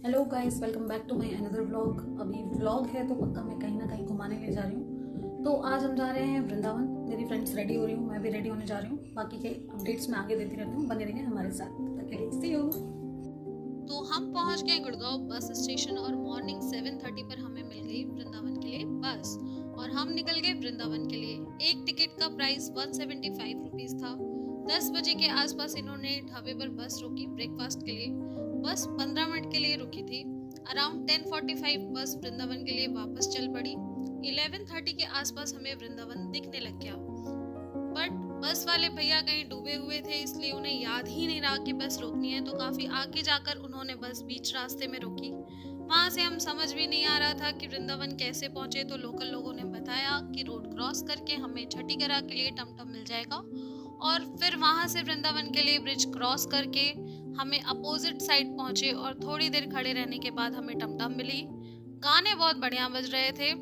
Hello guys, welcome back to my another vlog. अभी vlog है तो पक्का मैं कहीं ना कहीं घुमाने ले जा रही हूँ। तो आज हम जा रहे हैं वृंदावन। मेरी फ्रेंड्स रेडी हो रही हूँ, मैं भी रेडी होने जा रही हूँ। बाकी के अपडेट्स मैं आगे देती रहती हूँ, बने रहिए हमारे साथ। तब तक के लिए सी यू। तो हम पहुंच गए गुड़गांव बस स्टेशन और मॉर्निंग 7:30 पर हमें मिल गई वृंदावन के लिए बस और हम निकल गए वृंदावन के लिए। एक टिकट का प्राइस 175 रुपीज था। 10 बजे के आसपास इन्होंने ढाबे पर बस रोकी ब्रेकफास्ट के लिए। बस 15 मिनट के लिए रुकी थी। अराउंड 10:45 बस वृंदावन के लिए वापस चल पड़ी। 11:30 के आसपास हमें वृंदावन दिखने लग गया, बट बस वाले भैया कहीं डूबे हुए थे, इसलिए उन्हें याद ही नहीं रहा कि बस रोकनी है। तो काफी आगे जाकर उन्होंने बस बीच रास्ते में रोकी। वहां से हम समझ भी नहीं आ रहा था कि वृंदावन कैसे पहुंचे। तो लोकल लोगों ने बताया कि रोड क्रॉस करके हमें छठीगरा के लिए टमटम मिल जाएगा और फिर वहां से वृंदावन के लिए ब्रिज क्रॉस करके हमें अपोजिट साइड पहुंचे और थोड़ी देर खड़े रहने के बाद हमें टमटम मिली। गाने बहुत बढ़िया बज रहे थे।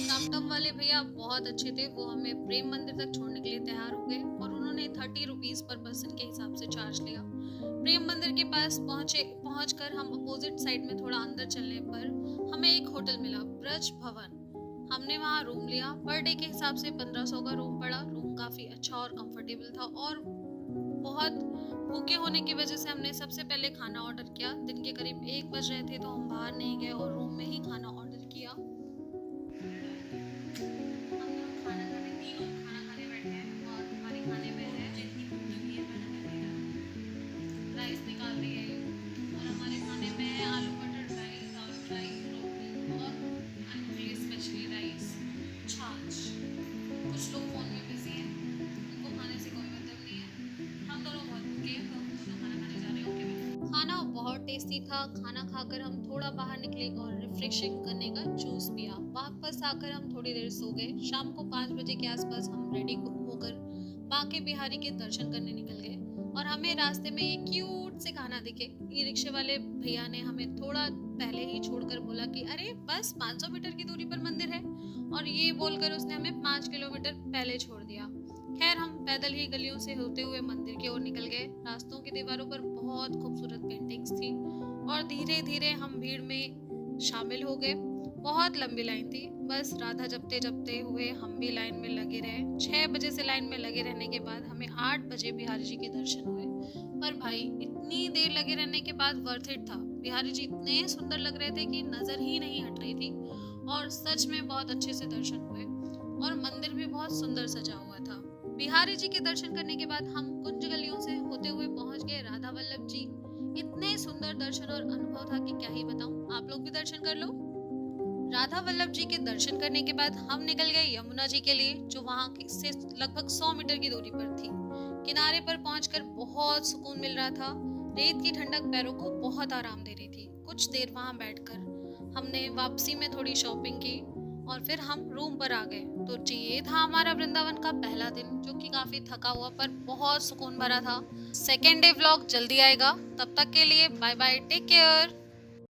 टमटम वाले भैया बहुत अच्छे थे। वो हमें प्रेम मंदिर तक छोड़ने के लिए तैयार हो गए और उन्होंने 30 रुपीज पर पर्सन के हिसाब से चार्ज लिया। प्रेम मंदिर के पास पहुंचकर हम अपोजिट साइड में थोड़ा अंदर चलने पर हमें एक होटल मिला, ब्रज भवन। हमने वहाँ रूम लिया। पर डे के हिसाब से 1500 का रूम पड़ा। रूम काफी अच्छा और कंफर्टेबल था और बहुत भूखे होने की वजह से हमने सबसे पहले खाना ऑर्डर किया। दिन के करीब 1 बज रहे थे तो हम बाहर नहीं गए और रूम में ही खाना ऑर्डर किया। राइस निकाल रही है और हमारे खाने में है आलू मटर फ्राई, दाल फ्राई, रोटी और आलू के लिए स्पेशली राइस, छाछ। कुछ लोग फोन में बिजी हैं, उनको खाने से कोई मतलब नहीं है। हम दोनों बहुत भूखे हैं तो हम दोनों खाना खाने जा रहे हैं। ओके, खाना बहुत टेस्टी था। खाना खाकर हम थोड़ा बाहर निकले और रिफ्रेशिंग करने का जूस पिया। वापस आकर हम थोड़ी देर सो गए। शाम को 5 बजे के आसपास हम रेडी होकर बांके बिहारी के दर्शन करने निकल गए और हमें रास्ते में एक क्यूट से खाना दिखे। ई रिक्शे वाले भैया ने हमें थोड़ा पहले ही छोड़कर बोला कि अरे बस 500 मीटर की दूरी पर मंदिर है, और ये बोलकर उसने हमें 5 किलोमीटर पहले छोड़ दिया। खैर, हम पैदल ही गलियों से होते हुए मंदिर की ओर निकल गए। रास्तों की दीवारों पर बहुत खूबसूरत पेंटिंग्स थी और धीरे धीरे हम भीड़ में शामिल हो गए। बहुत लंबी लाइन थी। बस राधा जपते जपते हुए हम भी लाइन में लगे रहे। 6 बजे से लाइन में लगे रहने के बाद हमें 8 बजे बिहारी जी के दर्शन हुए। पर भाई, इतनी देर लगे रहने के बाद वर्थ इट था। बिहारी जी इतने सुंदर लग रहे थे कि नजर ही नहीं हट रही थी और सच में बहुत अच्छे से दर्शन हुए और मंदिर भी बहुत सुंदर सजा हुआ था। बिहारी जी के दर्शन करने के बाद हम कुंज गलियों से होते हुए पहुंच गए राधा वल्लभ जी। इतने सुंदर दर्शन और अनुभव था कि क्या ही बताऊं। आप लोग भी दर्शन कर लो। राधा वल्लभ जी के दर्शन करने के बाद हम निकल गए यमुना जी के लिए, जो वहां से लगभग 100 मीटर की दूरी पर थी। किनारे पर पहुंचकर बहुत सुकून मिल रहा था। रेत की ठंडक पैरों को बहुत आराम दे रही थी। कुछ देर वहां बैठकर हमने वापसी में थोड़ी शॉपिंग की और फिर हम रूम पर आ गए। तो ये था हमारा वृंदावन का पहला दिन, जो कि काफी थका हुआ पर बहुत सुकून भरा था। सेकेंड डे व्लॉग जल्दी आएगा। तब तक के लिए बाय बाय, टेक केयर।